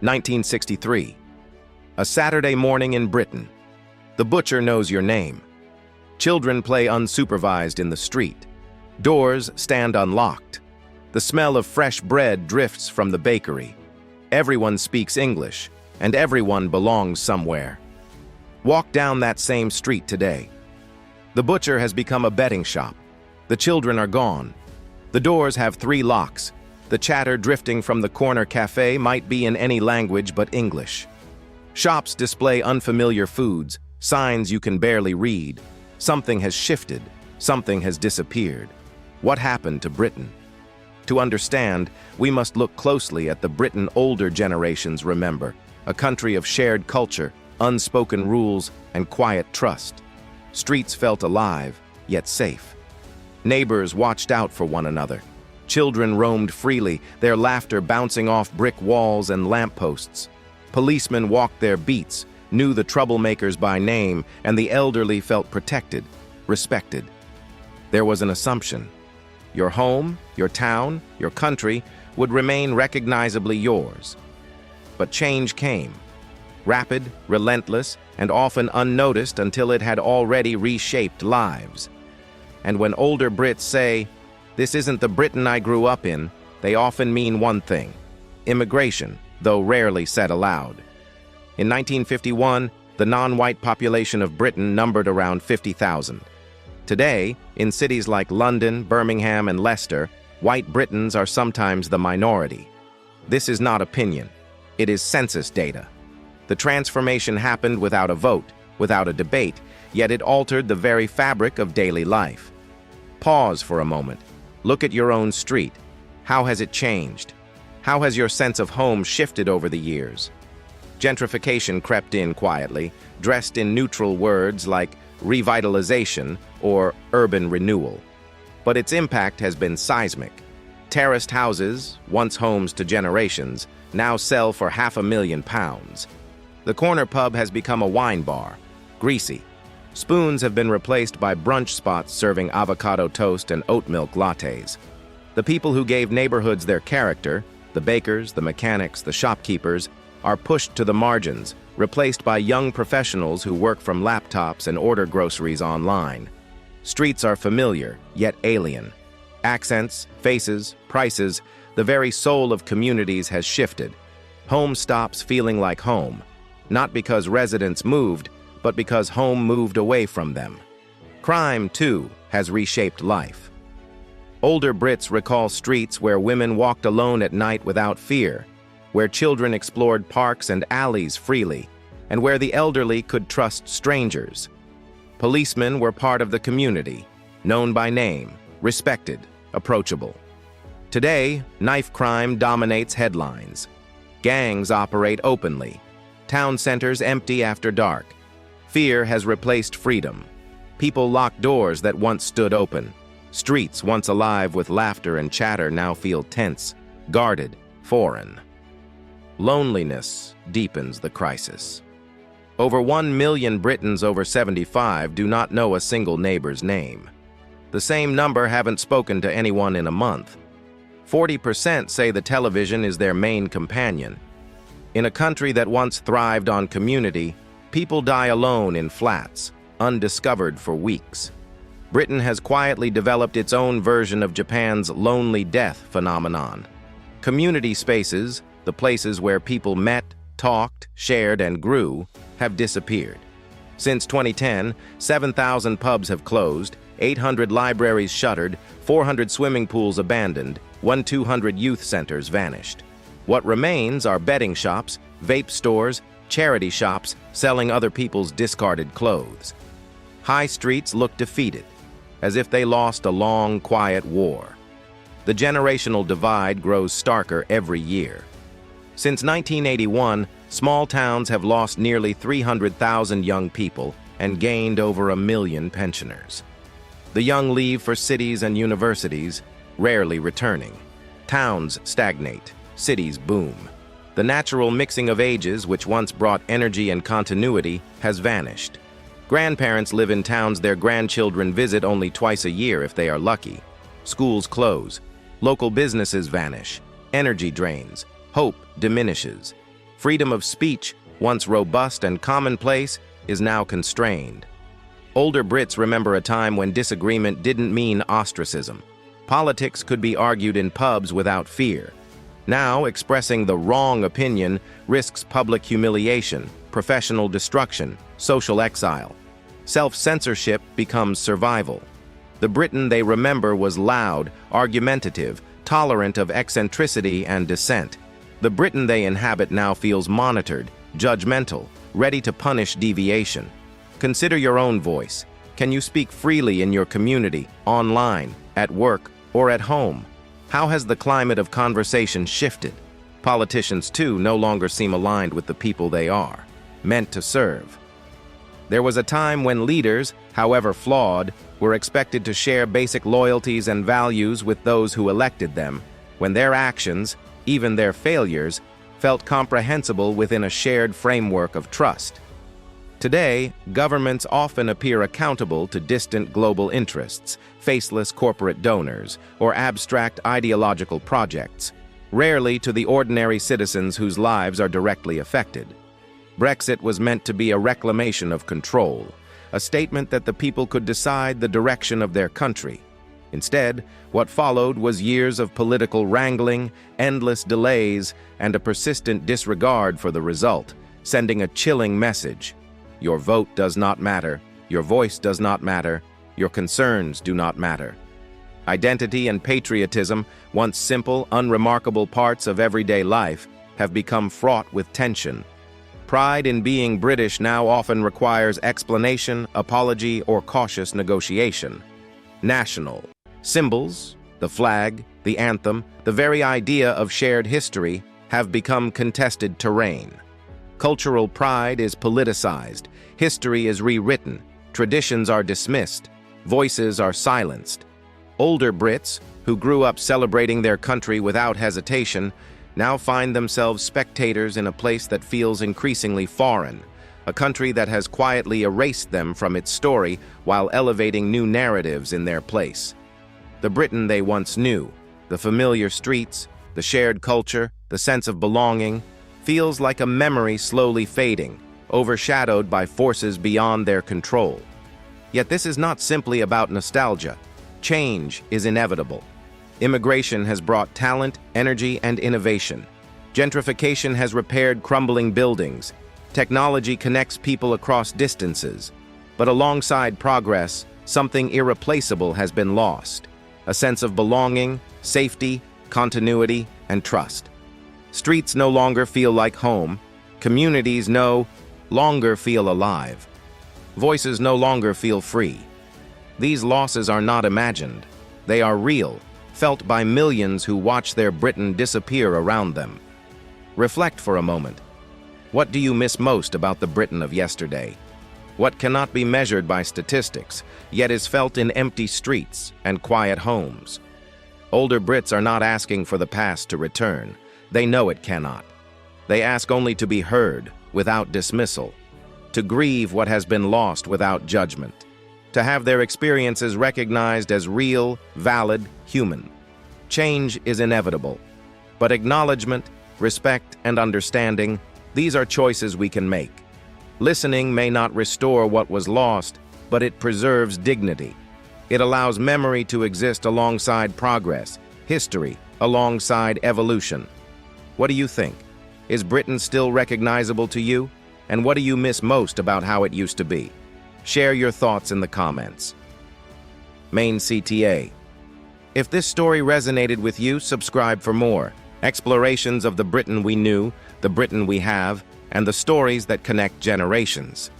1963. A Saturday morning in Britain. The butcher knows your name. Children play unsupervised in the street. Doors stand unlocked. The smell of fresh bread drifts from the bakery. Everyone speaks English, and everyone belongs somewhere. Walk down that same street today. The butcher has become a betting shop. The children are gone. The doors have 3 locks. The chatter drifting from the corner cafe might be in any language but English. Shops display unfamiliar foods, signs you can barely read. Something has shifted. Something has disappeared. What happened to Britain? To understand, we must look closely at the Britain older generations remember, a country of shared culture, unspoken rules, and quiet trust. Streets felt alive, yet safe. Neighbors watched out for one another. Children roamed freely, their laughter bouncing off brick walls and lampposts. Policemen walked their beats, knew the troublemakers by name, and the elderly felt protected, respected. There was an assumption. Your home, your town, your country would remain recognizably yours. But change came. Rapid, relentless, and often unnoticed until it had already reshaped lives. And when older Brits say, "This isn't the Britain I grew up in," they often mean one thing: immigration, though rarely said aloud. In 1951, the non-white population of Britain numbered around 50,000. Today, in cities like London, Birmingham, and Leicester, white Britons are sometimes the minority. This is not opinion. It is census data. The transformation happened without a vote, without a debate, yet it altered the very fabric of daily life. Pause for a moment. Look at your own street. How has it changed? How has your sense of home shifted over the years? Gentrification crept in quietly, dressed in neutral words like revitalization or urban renewal. But its impact has been seismic. Terraced houses, once homes to generations, now sell for £500,000. The corner pub has become a wine bar, greasy. Spoons have been replaced by brunch spots serving avocado toast and oat milk lattes. The people who gave neighborhoods their character, the bakers, the mechanics, the shopkeepers, are pushed to the margins, replaced by young professionals who work from laptops and order groceries online. Streets are familiar, yet alien. Accents, faces, prices, the very soul of communities has shifted. Home stops feeling like home, not because residents moved, but because home moved away from them. Crime, too, has reshaped life. Older Brits recall streets where women walked alone at night without fear, where children explored parks and alleys freely, and where the elderly could trust strangers. Policemen were part of the community, known by name, respected, approachable. Today, knife crime dominates headlines. Gangs operate openly. Town centers empty after dark. Fear has replaced freedom. People lock doors that once stood open. Streets once alive with laughter and chatter now feel tense, guarded, foreign. Loneliness deepens the crisis. Over 1 million Britons over 75 do not know a single neighbor's name. The same number haven't spoken to anyone in a month. 40% say the television is their main companion. In a country that once thrived on community, people die alone in flats, undiscovered for weeks. Britain has quietly developed its own version of Japan's lonely death phenomenon. Community spaces, the places where people met, talked, shared, and grew, have disappeared. Since 2010, 7,000 pubs have closed, 800 libraries shuttered, 400 swimming pools abandoned, 200 youth centers vanished. What remains are betting shops, vape stores, charity shops selling other people's discarded clothes. High streets look defeated, as if they lost a long, quiet war. The generational divide grows starker every year. Since 1981, small towns have lost nearly 300,000 young people and gained over 1 million pensioners. The young leave for cities and universities, rarely returning. Towns stagnate, cities boom. The natural mixing of ages, which once brought energy and continuity, has vanished. Grandparents live in towns their grandchildren visit only twice a year if they are lucky. Schools close. Local businesses vanish. Energy drains. Hope diminishes. Freedom of speech, once robust and commonplace, is now constrained. Older Brits remember a time when disagreement didn't mean ostracism. Politics could be argued in pubs without fear. Now, expressing the wrong opinion risks public humiliation, professional destruction, social exile. Self-censorship becomes survival. The Britain they remember was loud, argumentative, tolerant of eccentricity and dissent. The Britain they inhabit now feels monitored, judgmental, ready to punish deviation. Consider your own voice. Can you speak freely in your community, online, at work, or at home? How has the climate of conversation shifted? Politicians, too, no longer seem aligned with the people they are, meant to serve. There was a time when leaders, however flawed, were expected to share basic loyalties and values with those who elected them, when their actions, even their failures, felt comprehensible within a shared framework of trust. Today, governments often appear accountable to distant global interests, faceless corporate donors, or abstract ideological projects, rarely to the ordinary citizens whose lives are directly affected. Brexit was meant to be a reclamation of control, a statement that the people could decide the direction of their country. Instead, what followed was years of political wrangling, endless delays, and a persistent disregard for the result, sending a chilling message. Your vote does not matter, your voice does not matter, your concerns do not matter. Identity and patriotism, once simple, unremarkable parts of everyday life, have become fraught with tension. Pride in being British now often requires explanation, apology, or cautious negotiation. National symbols, the flag, the anthem, the very idea of shared history have become contested terrain. Cultural pride is politicized, history is rewritten, traditions are dismissed, voices are silenced. Older Brits, who grew up celebrating their country without hesitation, now find themselves spectators in a place that feels increasingly foreign, a country that has quietly erased them from its story while elevating new narratives in their place. The Britain they once knew, the familiar streets, the shared culture, the sense of belonging, feels like a memory slowly fading, overshadowed by forces beyond their control. Yet this is not simply about nostalgia. Change is inevitable. Immigration has brought talent, energy, and innovation. Gentrification has repaired crumbling buildings. Technology connects people across distances. But alongside progress, something irreplaceable has been lost: a sense of belonging, safety, continuity, and trust. Streets no longer feel like home. Communities no longer feel alive. Voices no longer feel free. These losses are not imagined. They are real, felt by millions who watch their Britain disappear around them. Reflect for a moment. What do you miss most about the Britain of yesterday? What cannot be measured by statistics, yet is felt in empty streets and quiet homes? Older Brits are not asking for the past to return. They know it cannot. They ask only to be heard, without dismissal, to grieve what has been lost without judgment, to have their experiences recognized as real, valid, human. Change is inevitable, but acknowledgement, respect, and understanding, these are choices we can make. Listening may not restore what was lost, but it preserves dignity. It allows memory to exist alongside progress, history alongside evolution. What do you think? Is Britain still recognizable to you? And what do you miss most about how it used to be? Share your thoughts in the comments. Main CTA. If this story resonated with you, subscribe for more explorations of the Britain we knew, the Britain we have, and the stories that connect generations.